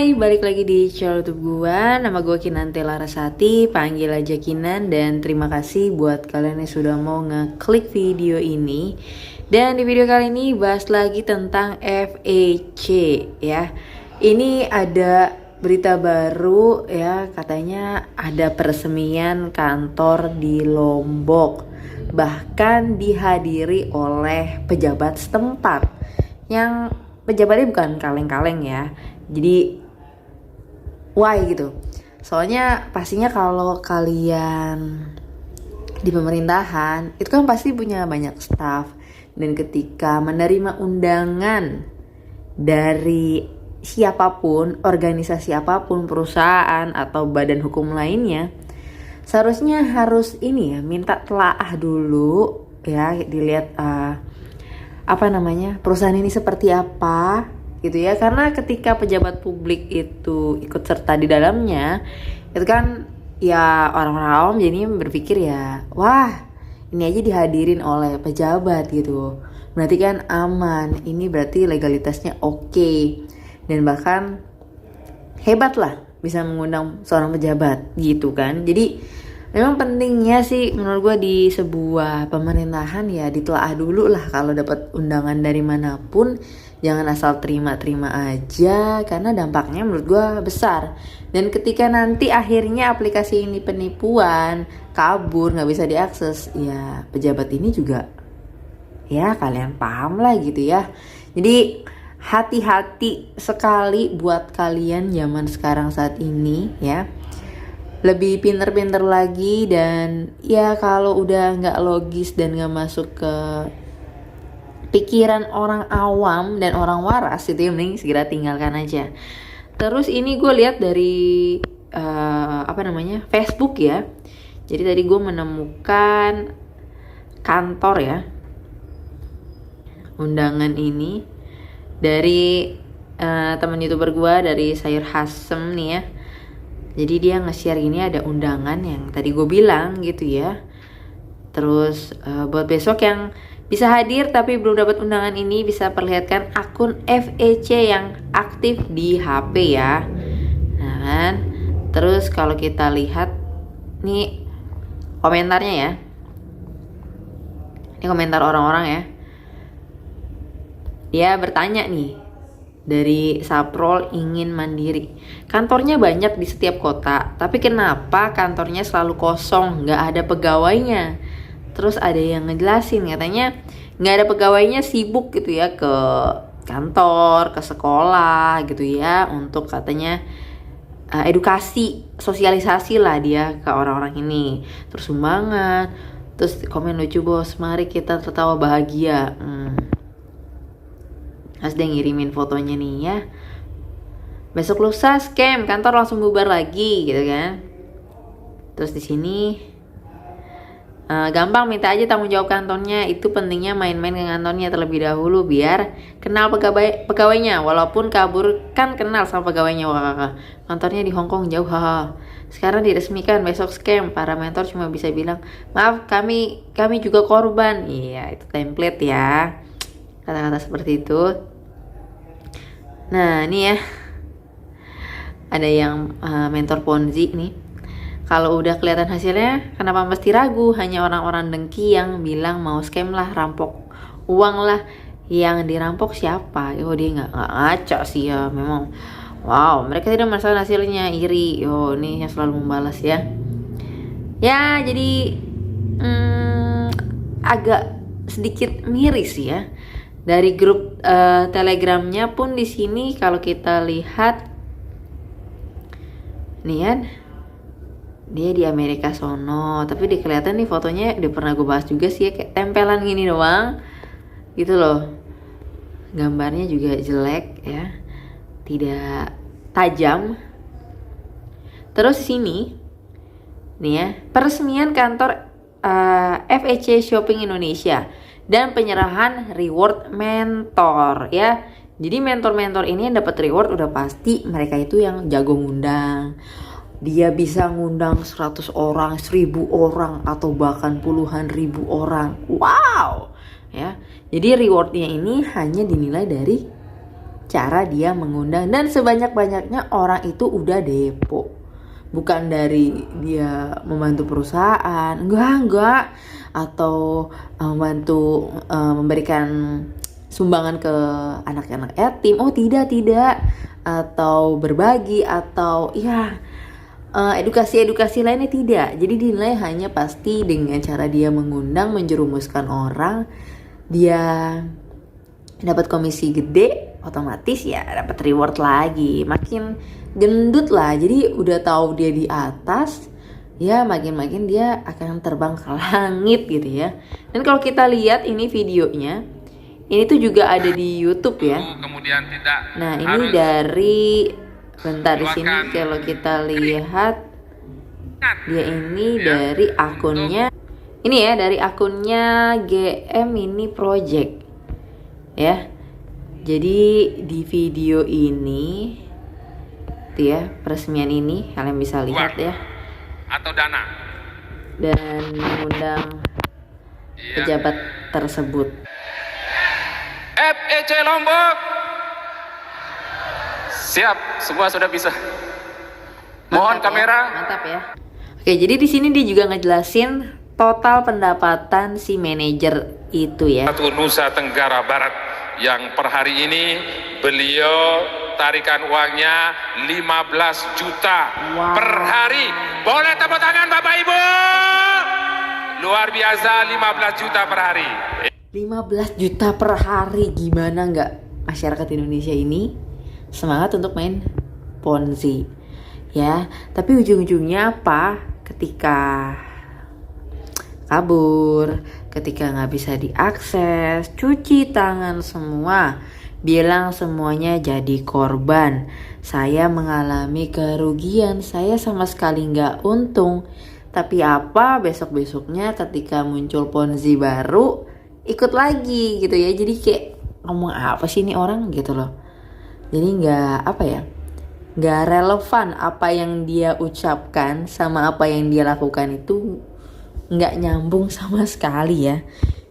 Hai, balik lagi di channel YouTube gua. Nama gua Kinante Larasati, panggil aja Kinan. Dan terima kasih buat kalian yang sudah mau ngeklik video ini. Dan di video kali ini bahas lagi tentang FEC ya. Ini ada berita baru ya, katanya ada peresmian kantor di Lombok. Bahkan dihadiri oleh pejabat setempat. Yang pejabatnya bukan kaleng-kaleng ya. Jadi why gitu. Soalnya pastinya kalau kalian di pemerintahan itu kan pasti punya banyak staff, dan ketika menerima undangan dari siapapun, organisasi apapun, perusahaan atau badan hukum lainnya, seharusnya harus ini ya, minta telaah dulu ya, dilihat perusahaan ini seperti apa gitu ya. Karena ketika pejabat publik itu ikut serta di dalamnya, itu kan ya orang-orang awam jadinya berpikir ya, wah ini aja dihadirin oleh pejabat gitu, berarti kan aman, ini berarti legalitasnya oke, dan bahkan hebat lah bisa mengundang seorang pejabat gitu kan. Jadi memang pentingnya sih menurut gue di sebuah pemerintahan ya ditelaah dulu lah kalau dapat undangan dari manapun. Jangan asal terima-terima aja, karena dampaknya menurut gue besar. Dan ketika nanti akhirnya aplikasi ini penipuan, kabur, gak bisa diakses, ya pejabat ini juga ya kalian paham lah gitu ya. Jadi hati-hati sekali buat kalian zaman sekarang saat ini ya. Lebih pinter-pinter lagi, dan ya kalau udah gak logis dan gak masuk ke pikiran orang awam dan orang waras itu, yang mending segera tinggalkan aja. Terus ini gue lihat dari Facebook ya. Jadi tadi gue menemukan kantor ya, undangan ini dari teman YouTuber gue, dari Sayur Hasem nih ya. Jadi dia nge-share gini, ada undangan yang tadi gue bilang gitu ya. Terus buat besok yang bisa hadir tapi belum dapat undangan ini, bisa perlihatkan akun FEC yang aktif di HP ya. Nah kan, terus kalau kita lihat nih komentarnya ya. Ini komentar orang-orang ya. Dia bertanya nih, dari Saprol ingin mandiri. Kantornya banyak di setiap kota, tapi kenapa kantornya selalu kosong, nggak ada pegawainya? Terus ada yang ngejelasin katanya nggak ada pegawainya, sibuk gitu ya ke kantor, ke sekolah gitu ya, untuk katanya edukasi, sosialisasi lah dia ke orang-orang ini. Terus sumbangan. Terus komen lucu, bos, mari kita tertawa bahagia. Terus dia ngirimin fotonya nih ya. Besok lusa scam, kantor langsung bubar lagi gitu kan. Terus di sini gampang, minta aja tanggung jawab kantornya. Itu pentingnya main-main ke kantornya terlebih dahulu biar kenal pegawainya. Walaupun kabur kan kenal sama pegawainya. Wah, kantornya di Hongkong jauh, haha. Sekarang diresmikan, besok scam. Para mentor cuma bisa bilang, maaf, kami juga korban. Iya, itu template ya, kata-kata seperti itu. Nah ini ya, ada yang mentor Ponzi nih. Kalau udah kelihatan hasilnya, kenapa mesti ragu? Hanya orang-orang dengki yang bilang mau scam lah, rampok uang lah. Yang dirampok siapa? Oh, dia nggak ngaca sih ya, memang. Wow, mereka tidak masalah hasilnya, iri. Oh, ini yang selalu membalas ya. Ya, jadi agak sedikit miris ya. Dari grup Telegramnya pun di sini kalau kita lihat nih kan, dia di Amerika sono, tapi kelihatan nih fotonya udah pernah gue bahas juga sih ya, kayak tempelan gini doang gitu loh. Gambarnya juga jelek ya, tidak tajam. Terus di sini nih ya, peresmian kantor FEC Shopping Indonesia dan penyerahan reward mentor ya. Jadi mentor-mentor ini yang dapat reward udah pasti mereka itu yang jago ngundang. Dia bisa ngundang 100 orang, 1000 orang, atau bahkan puluhan ribu orang. Wow ya. Jadi rewardnya ini hanya dinilai dari cara dia mengundang, dan sebanyak-banyaknya orang itu udah depo. Bukan dari dia membantu perusahaan, enggak, atau membantu memberikan sumbangan ke anak-anak yatim. Oh tidak, atau berbagi, atau ya edukasi lainnya tidak. Jadi dinilai hanya pasti dengan cara dia mengundang, menjerumuskan orang, dia dapat komisi gede, otomatis ya dapat reward lagi, makin gendut lah. Jadi udah tahu dia di atas, ya makin dia akan terbang ke langit gitu ya. Dan kalau kita lihat ini videonya, ini tuh juga ada di YouTube ya. Kemudian tidak. Nah ini dari bentar, di sini kalau kita lihat dia ini dari akunnya, ini ya dari akunnya GM Mini Project ya. Jadi di video ini tuh ya, peresmian ini kalian bisa lihat ya, atau dana, dan mengundang pejabat tersebut. FEC Lombok siap, semua sudah bisa. Mohon Mantap kamera. ya, mantap ya. Oke, jadi di sini dia juga ngejelasin total pendapatan si manajer itu ya. Satu Nusa Tenggara Barat yang per hari ini beliau tarikan uangnya 15 juta per hari. Boleh tepuk tangan Bapak Ibu? Luar biasa, 15 juta per hari. 15 juta per hari, gimana nggak masyarakat Indonesia ini semangat untuk main Ponzi ya. Tapi ujung-ujungnya apa? Ketika kabur, ketika nggak bisa diakses, cuci tangan semua, bilang semuanya jadi korban. Saya mengalami kerugian, saya sama sekali nggak untung. Tapi apa, besok-besoknya ketika muncul Ponzi baru, ikut lagi gitu ya. Jadi kayak ngomong apa sih ini orang gitu loh. Jadi nggak relevan apa yang dia ucapkan sama apa yang dia lakukan, itu nggak nyambung sama sekali ya.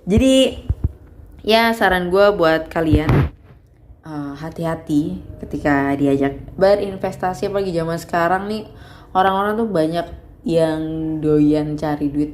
Jadi ya saran gue buat kalian, hati-hati ketika diajak berinvestasi, apalagi zaman sekarang nih orang-orang tuh banyak yang doyan cari duit